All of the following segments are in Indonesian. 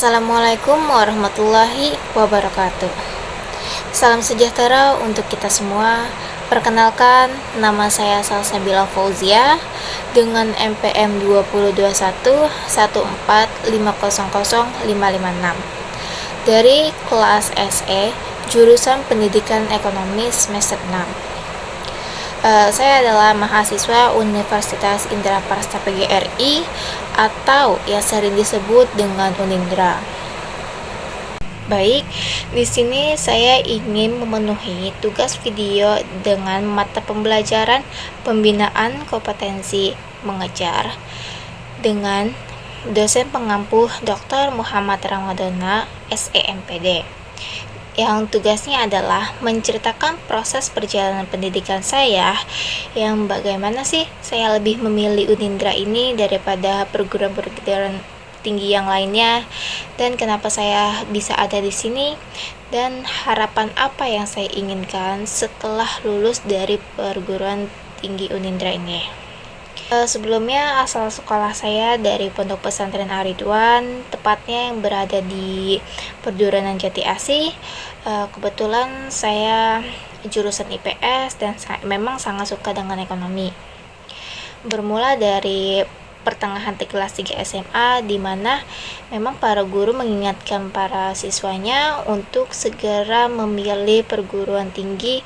Assalamualaikum warahmatullahi wabarakatuh. Salam sejahtera untuk kita semua. Perkenalkan, nama saya Salsabila Fauzia dengan NPM 2021 dari kelas SE jurusan Pendidikan Ekonomi semester 6. Saya adalah mahasiswa Universitas Indra Prasta PGRI atau yang sering disebut dengan Unindra. Baik, di sini saya ingin memenuhi tugas video dengan mata pembelajaran pembinaan kompetensi mengejar dengan dosen pengampu Dr. Muhammad Ramadana, SEMPD. Yang tugasnya adalah menceritakan proses perjalanan pendidikan saya, yang bagaimana sih saya lebih memilih Unindra ini daripada perguruan tinggi yang lainnya, dan kenapa saya bisa ada di sini, dan harapan apa yang saya inginkan setelah lulus dari perguruan tinggi Unindra ini. Sebelumnya asal sekolah saya dari Pondok Pesantren Ar-Ridwan, tepatnya yang berada di Pedurenan Jati Asih. Kebetulan saya jurusan IPS dan memang sangat suka dengan ekonomi. Bermula dari pertengahan kelas 3 SMA, di mana memang para guru mengingatkan para siswanya untuk segera memilih perguruan tinggi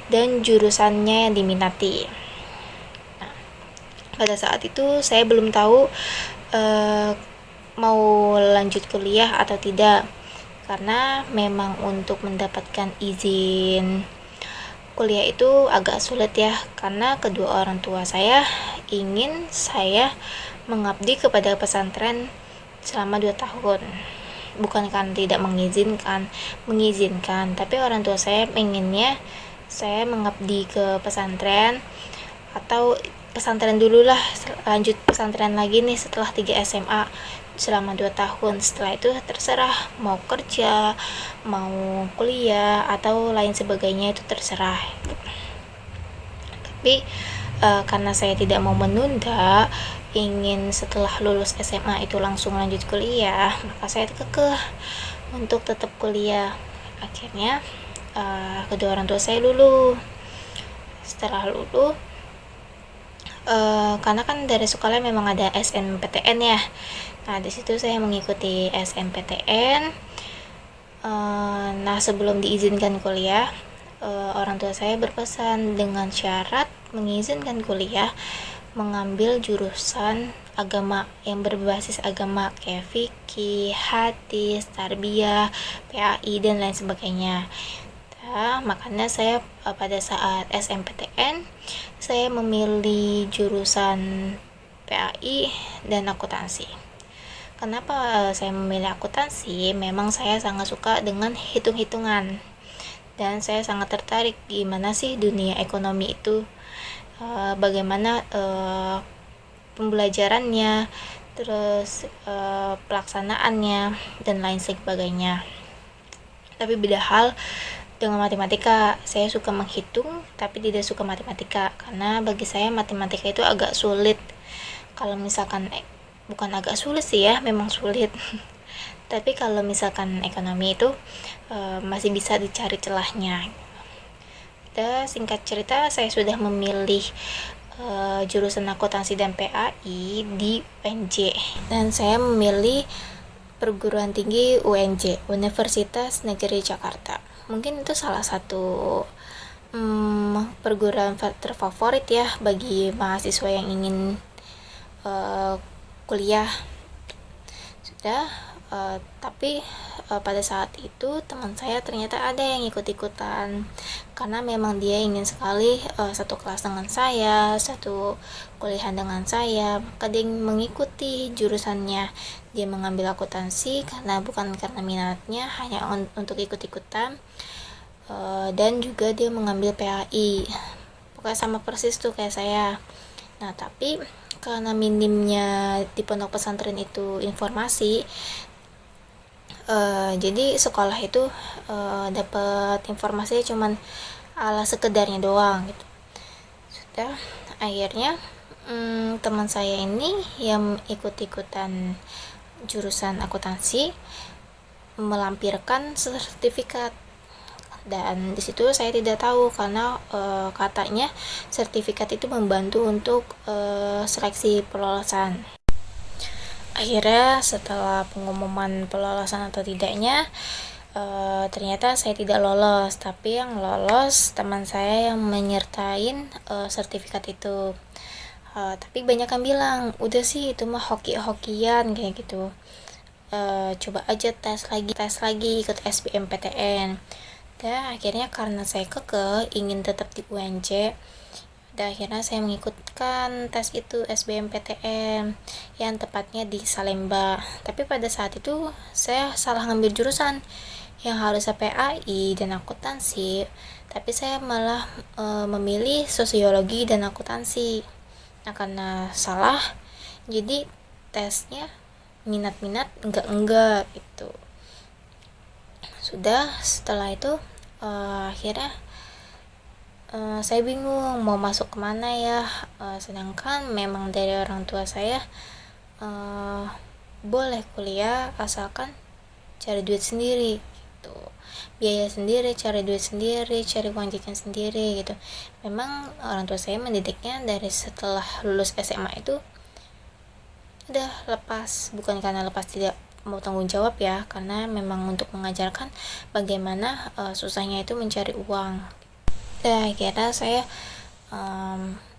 dan jurusannya yang diminati. Pada saat itu saya belum tahu mau lanjut kuliah atau tidak, karena memang untuk mendapatkan izin kuliah itu agak sulit ya, karena kedua orang tua saya ingin saya mengabdi kepada pesantren selama 2 tahun. Bukan karena tidak mengizinkan, tapi orang tua saya inginnya saya mengabdi ke pesantren atau pesantren dulu lah, lanjut pesantren lagi nih setelah 3 SMA selama 2 tahun. Setelah itu terserah mau kerja, mau kuliah atau lain sebagainya, itu terserah. Tapi karena saya tidak mau menunda, ingin setelah lulus SMA itu langsung lanjut kuliah, maka saya kekeh untuk tetap kuliah. Akhirnya kedua orang tua saya luluh. Setelah luluh, karena kan dari sekolah memang ada SNMPTN ya. Nah, di situ saya mengikuti SNMPTN. Nah, sebelum diizinkan kuliah, orang tua saya berpesan dengan syarat mengizinkan kuliah mengambil jurusan agama yang berbasis agama kayak fikih, hadis, tarbiyah, PAI dan lain sebagainya. Makanya saya pada saat SNMPTN saya memilih jurusan PAI dan akuntansi. Kenapa saya memilih akuntansi? Memang saya sangat suka dengan hitung-hitungan, dan saya sangat tertarik gimana sih dunia ekonomi itu, bagaimana pembelajarannya, terus pelaksanaannya dan lain sebagainya. Tapi beda hal dengan matematika. Saya suka menghitung tapi tidak suka matematika, karena bagi saya matematika itu agak sulit. Kalau misalkan bukan agak sulit sih ya, memang sulit. Tapi kalau misalkan ekonomi itu masih bisa dicari celahnya. Singkat cerita, saya sudah memilih jurusan akuntansi dan PAI di UNJ, dan saya memilih perguruan tinggi UNJ, Universitas Negeri Jakarta. Mungkin itu salah satu perguruan terfavorit ya bagi mahasiswa yang ingin kuliah. Tapi pada saat itu teman saya ternyata ada yang ikut-ikutan, karena memang dia ingin sekali satu kelas dengan saya, satu kuliahan dengan saya, maka dia mengikuti jurusannya. Dia mengambil akuntansi bukan karena minatnya, hanya untuk ikut-ikutan, dan juga dia mengambil PAI, pokoknya sama persis tuh kayak saya. Nah, tapi karena minimnya di pondok pesantren itu informasi, jadi sekolah itu dapat informasinya cuman ala sekedarnya doang gitu. Sudah, akhirnya teman saya ini yang ikut-ikutan jurusan akuntansi melampirkan sertifikat, dan di situ saya tidak tahu karena katanya sertifikat itu membantu untuk seleksi pelolosan. Akhirnya setelah pengumuman pelolosan atau tidaknya, ternyata saya tidak lolos, tapi yang lolos teman saya yang menyertain sertifikat itu. Tapi banyak yang bilang udah sih itu mah hoki-hokian kayak gitu, coba aja tes lagi ikut SBMPTN. Dan akhirnya karena saya ingin tetap di UNJ, dan akhirnya saya mengikutkan tes itu SBMPTN yang tepatnya di Salemba. Tapi pada saat itu saya salah ngambil jurusan yang harusnya PAI dan akuntansi, tapi saya malah memilih sosiologi dan akuntansi. Nah, karena salah, jadi tesnya minat-minat enggak itu. Sudah setelah itu akhirnya saya bingung mau masuk kemana ya, sedangkan memang dari orang tua saya boleh kuliah asalkan cari duit sendiri gitu, biaya sendiri, cari duit sendiri, cari uang jajan sendiri gitu. Memang orang tua saya mendidiknya dari setelah lulus SMA itu udah lepas, bukan karena lepas tidak mau tanggung jawab ya, karena memang untuk mengajarkan bagaimana susahnya itu mencari uang. Akhirnya saya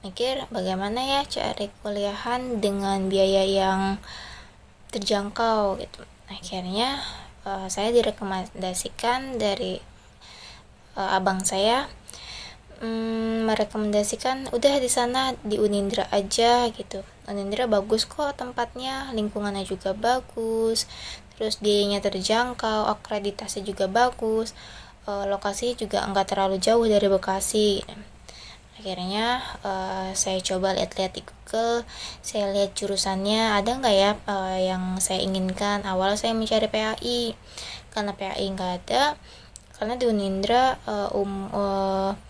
mikir bagaimana ya cari kuliahan dengan biaya yang terjangkau gitu. Akhirnya saya direkomendasikan dari abang saya, merekomendasikan udah di sana di Unindra aja gitu. Unindra bagus kok tempatnya, lingkungannya juga bagus, terus biayanya terjangkau, akreditasi juga bagus, lokasinya juga enggak terlalu jauh dari Bekasi. Akhirnya saya coba lihat-lihat di Google, saya lihat jurusannya ada nggak ya yang saya inginkan. Awal saya mencari PAI, karena PAI nggak ada, karena di Unindra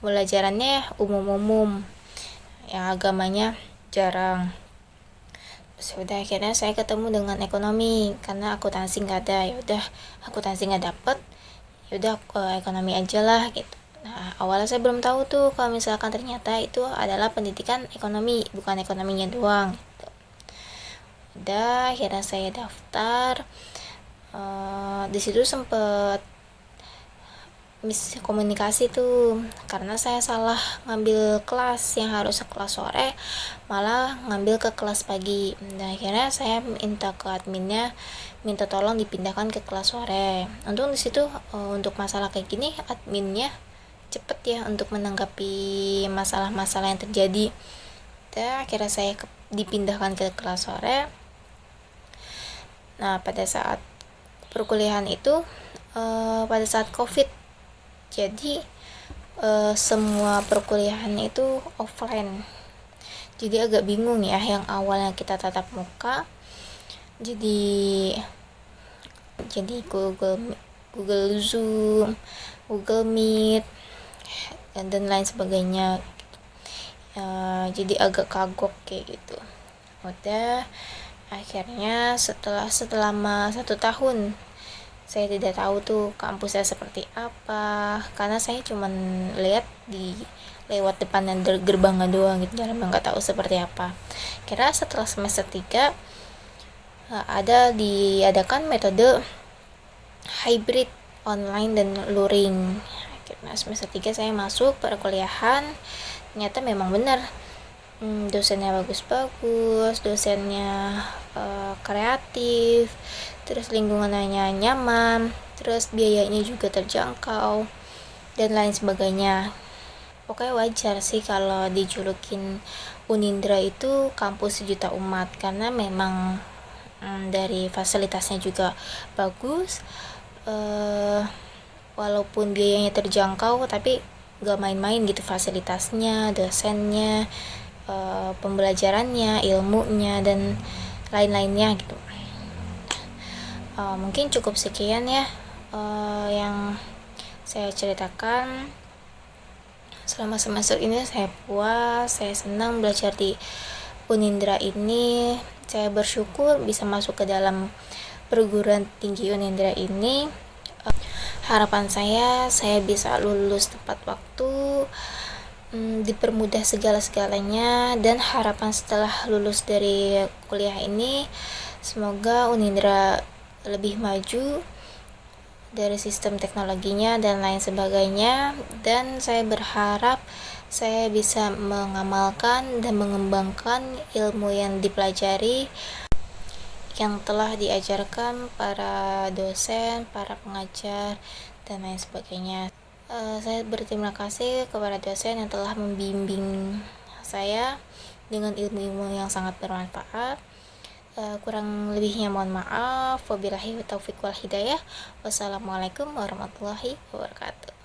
pelajarannya umum-umum, yang agamanya jarang. Sudah akhirnya saya ketemu dengan ekonomi, karena akuntansi nggak ada. Ya udah, akuntansi nggak dapet, ya udah ekonomi aja lah gitu. Nah, awalnya saya belum tahu tuh kalau misalkan ternyata itu adalah pendidikan ekonomi, bukan ekonominya doang gitu. Udah akhirnya saya daftar, di situ sempet miskomunikasi tuh, karena saya salah ngambil kelas yang harus kelas sore, malah ngambil ke kelas pagi. Dan akhirnya saya minta ke adminnya, minta tolong dipindahkan ke kelas sore. Untung di situ untuk masalah kayak gini adminnya cepet ya untuk menanggapi masalah-masalah yang terjadi. Dan akhirnya saya dipindahkan ke kelas sore. Nah, pada saat perkuliahan itu pada saat COVID, jadi semua perkuliahan itu offline, jadi agak bingung ya. Yang awalnya kita tatap muka jadi Google Zoom, Google Meet, dan lain sebagainya. Jadi agak kagok kayak gitu. Udah akhirnya selama 1 tahun saya tidak tahu tuh kampusnya seperti apa, karena saya cuman lihat di lewat depannya gerbangnya doang gitu, dalamnya nggak tahu seperti apa. Kira setelah semester 3 diadakan metode hybrid online dan luring. Akhirnya semester 3 saya masuk perkuliahan, ternyata memang benar, dosennya bagus-bagus, dosennya kreatif, terus lingkungannya nyaman, terus biayanya juga terjangkau, dan lain sebagainya. Pokoknya wajar sih kalau dijulukin Unindra itu kampus sejuta umat, karena memang dari fasilitasnya juga bagus, walaupun biayanya terjangkau tapi gak main-main gitu fasilitasnya, dosennya, pembelajarannya, ilmunya, dan lain-lainnya gitu. Mungkin cukup sekian ya yang saya ceritakan. Selama semester ini saya puas, saya senang belajar di Unindra ini, saya bersyukur bisa masuk ke dalam perguruan tinggi Unindra ini. Harapan saya bisa lulus tepat waktu, dipermudah segala-segalanya, dan harapan setelah lulus dari kuliah ini semoga Unindra lebih maju dari sistem teknologinya dan lain sebagainya, dan saya berharap saya bisa mengamalkan dan mengembangkan ilmu yang dipelajari yang telah diajarkan para dosen, para pengajar, dan lain sebagainya. Saya berterima kasih kepada dosen yang telah membimbing saya dengan ilmu-ilmu yang sangat bermanfaat. Kurang lebihnya mohon maaf. Wabillahi taufiq wal hidayah. Wassalamualaikum warahmatullahi wabarakatuh.